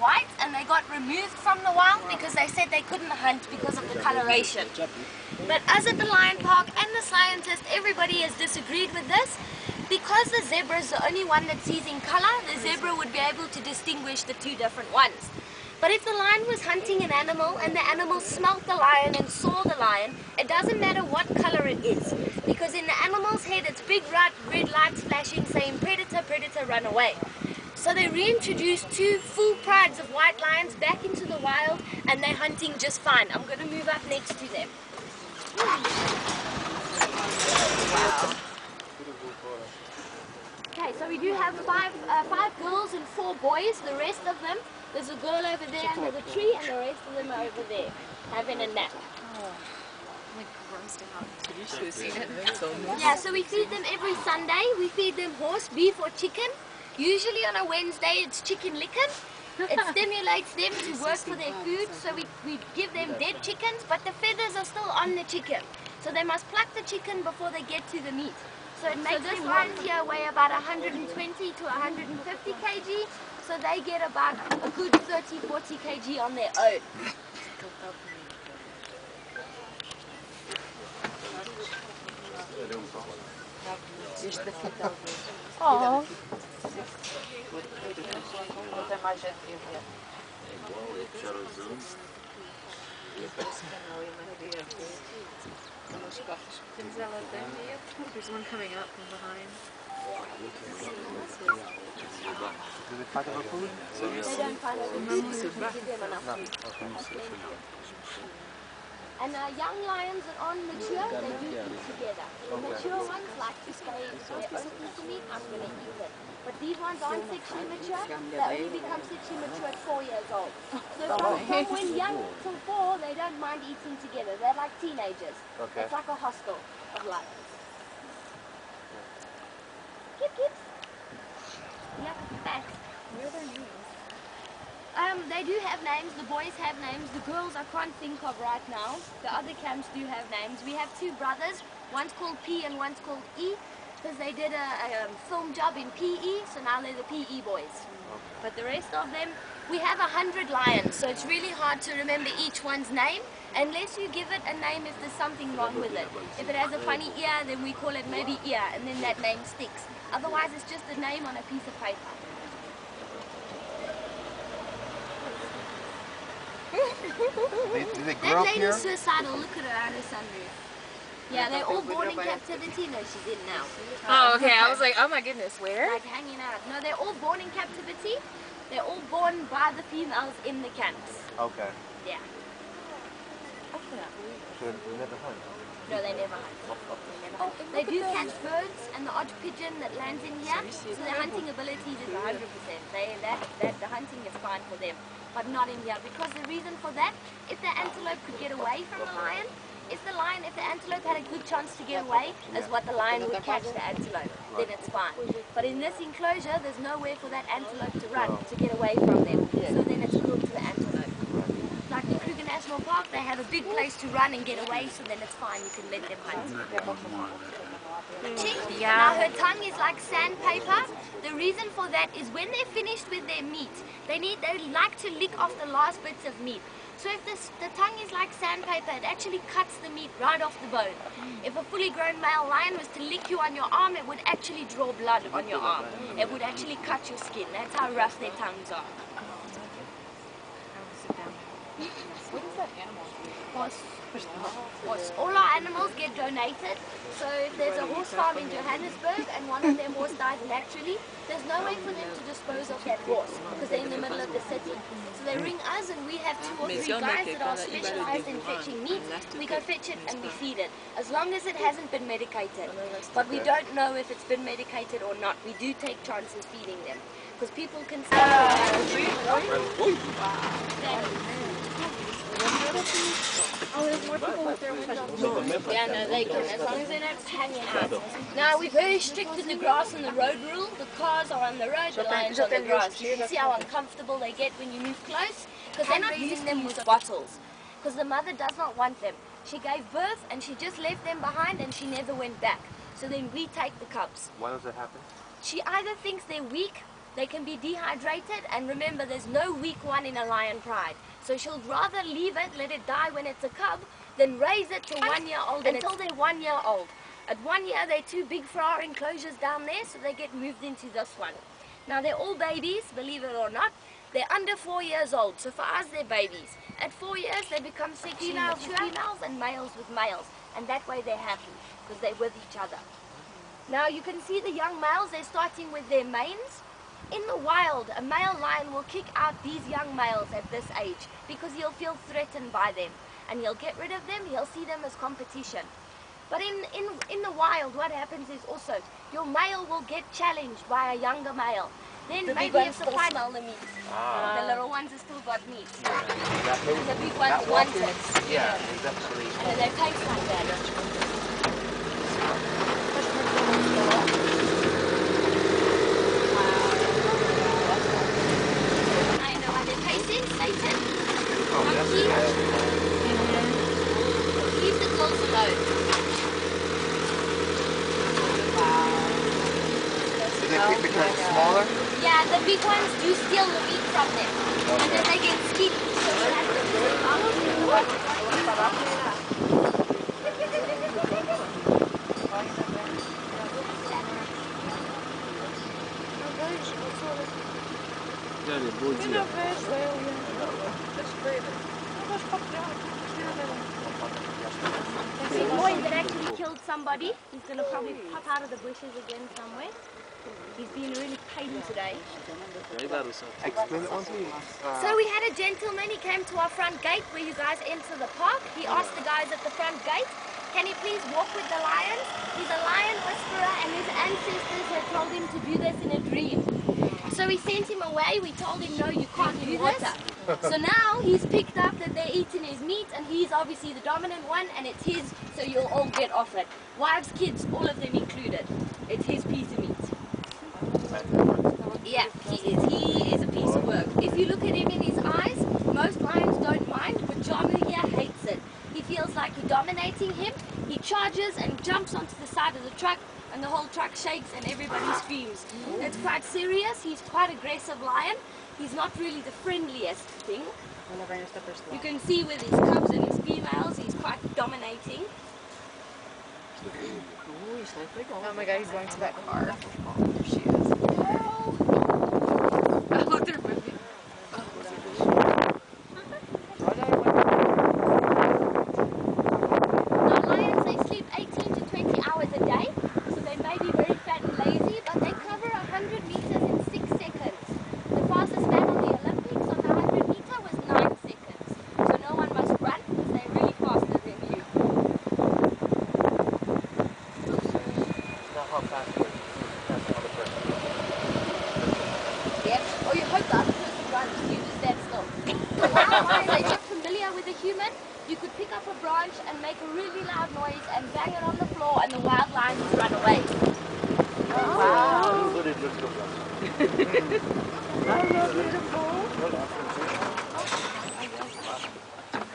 white, and they got removed from the wild because they said they couldn't hunt because of the coloration. But us at the Lion Park and the scientists, everybody has disagreed with this. Because the zebra is the only one that sees in color, the zebra would be able to distinguish the two different ones. But if the lion was hunting an animal and the animal smelt the lion and saw the lion, it doesn't matter what color it is. Because in the animal's head, it's big red lights flashing saying predator, predator, run away. So they reintroduced 2 full prides of white lions back into the wild, and they're hunting just fine. I'm going to move up next to them. Wow. Okay, so we do have five girls and 4 boys. The rest of them, there's a girl over there under the tree, and the rest of them are over there having a nap. Yeah, so we feed them every Sunday. We feed them horse, beef or chicken. Usually on a Wednesday it's chicken licken. It stimulates them to work for their food, so we give them dead chickens, but the feathers are still on the chicken. So they must pluck the chicken before they get to the meat. So it makes this lions here weigh about 120 to 150 kg, so they get about a good 30-40 kg on their own. Oh. There's one coming up from behind. Do they fight over food? They don't fight over food, we give them enough food. And young lions that aren't mature, they do eat together. The mature ones like to stay their own piece of meat, I'm going to eat it. But these ones aren't sexually mature, they only become sexually mature at 4 years old. So from when young till 4, they don't mind eating together. They're like teenagers. Okay. It's like a hostel of lions. Kip kips. Yeah, thanks. Where are their names? They do have names, the boys have names, the girls I can't think of right now. The other camps do have names. We have 2 brothers, one's called P and one's called E, because they did a film job in PE, so now they're the PE boys. But the rest of them, we have 100 lions, so it's really hard to remember each one's name, unless you give it a name if there's something wrong with it. If it has a funny ear, then we call it maybe ear, and then that name sticks. Otherwise, it's just a name on a piece of paper. Do they grow up That here? lady's suicidal. Look at her out of sunroof. Yeah, they're all born in captivity. No, she's in now. Oh, okay. I was like, oh my goodness, where? Like hanging out. No, they're all born in captivity. They're all born by the females in the camps. Okay. Yeah. So they never hunt? No, they never hunt. They do catch birds and the odd pigeon that lands in here, so their hunting abilities is 100%. The hunting is fine for them, but not in here. Because the reason for that, if the antelope could get away from the lion, if the antelope had a good chance to get away, as what the lion would catch the antelope, then it's fine. But in this enclosure, there's nowhere for that antelope to run to get away from them. So then it's cruel to the antelope. Like the Kruger National Park, they have a big place to run and get away, so then it's fine, you can let them hunt. Chick, now her tongue is like sandpaper. The reason for that is when they're finished with their meat, they like to lick off the last bits of meat. So if the tongue is like sandpaper, it actually cuts the meat right off the bone. If a fully grown male lion was to lick you on your arm, it would actually draw blood on your arm. It would actually cut your skin. That's how rough their tongues are. What is that animal? Horse. All our animals get donated. So if there's a horse farm in Johannesburg and one of them horse dies naturally, there's no way for them to dispose of that horse because they're in the middle of the city. So they ring us and we have 2 or 3 guys that are specialized in fetching meat. We go fetch it and we feed it, as long as it hasn't been medicated. But we don't know if it's been medicated or not. We do take chances feeding them because people can say, Oh, there's more people with their windows. yeah, no, they can, as long as they're not hanging out. Now, we're very strict with the grass and the road rule. The cars are on the road, the lions on the grass. You can see how uncomfortable they get when you move close, because they're not using them with bottles, because the mother does not want them. She gave birth, and she just left them behind, and she never went back. So then we take the cubs. Why does that happen? She either thinks they're weak, they can be dehydrated, and remember, there's no weak one in a lion pride. So she'll rather leave it, let it die when it's a cub, than raise it to 1 year old until they're 1 year old. At 1 year, they're too big for our enclosures down there, so they get moved into this one. Now, they're all babies, believe it or not. They're under 4 years old, so for us, they're babies. At 4 years, they become sexually mature females and males with males, and that way they're happy, because they're with each other. Now, you can see the young males, they're starting with their manes. In the wild, a male lion will kick out these young males at this age, because he'll feel threatened by them, and he'll get rid of them, he'll see them as competition. But in the wild, what happens is also, your male will get challenged by a younger male. Then The maybe big ones if the still fight, smell the meat. the little ones have still got meat. That And the big ones want it. Yeah, it's actually. And they taste like that. I know how they're tasting, Satan. Monkey. Leave the girls alone. Is it because it's smaller? Yeah, the big ones do steal the meat from them. And then they get skinny. So we have to do the boy that actually killed somebody. He's going to probably pop out of the bushes again somewhere. He's been really pain today. Explain it one, please. So we had a gentleman, he came to our front gate where you guys enter the park. He asked the guys at the front gate, can he please walk with the lions? He's a lion whisperer and his ancestors had told him to do this in a dream. So we sent him away, we told him no, you can't do this. So now he's picked up that they're eating his meat and he's obviously the dominant one and it's his, so you'll all get off it. Wives, kids, all of them included. It's his piece of meat. Yeah, he is a piece of work. If you look at him in his eyes, most lions don't mind, but Jamu here hates it. He feels like you're dominating him. He charges and jumps onto the side of the truck, and the whole truck shakes and everybody screams. It's quite serious. He's quite aggressive lion. He's not really the friendliest thing. You can see with his cubs and his females, he's quite dominating. Oh my god, he's going to that car. Look, they're moving. Now lions, they sleep 18 to 20 hours a day, so they may be very fat and lazy, but they cover 100 meters in 6 seconds. The fastest man on the Olympics on the 100 meter was 9 seconds. So no one must run, because they're really faster than you. Not how fast it is. That's the other person. Yes, or you hope the other person runs, you just stand still. Otherwise, they're not familiar with a human. You could pick up a branch and make a really loud noise and bang it on the floor and the wild lions would run away. Wow.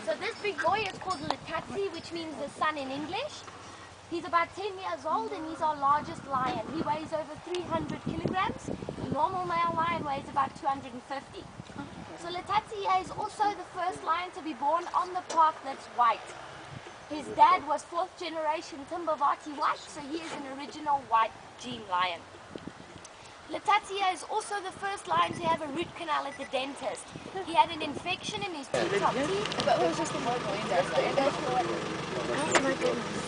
So this big boy is called Letatsi, which means the sun in English. He's about 10 years old and he's our largest lion. He weighs over 300 kilograms. A normal male lion weighs about 250. So Letatsi is also the first lion to be born on the park that's white. His dad was 4th generation Timbavati white, so he is an original white gene lion. Letatsi is also the first lion to have a root canal at the dentist. He had an infection in his two top teeth. But it was just the more going Oh my goodness.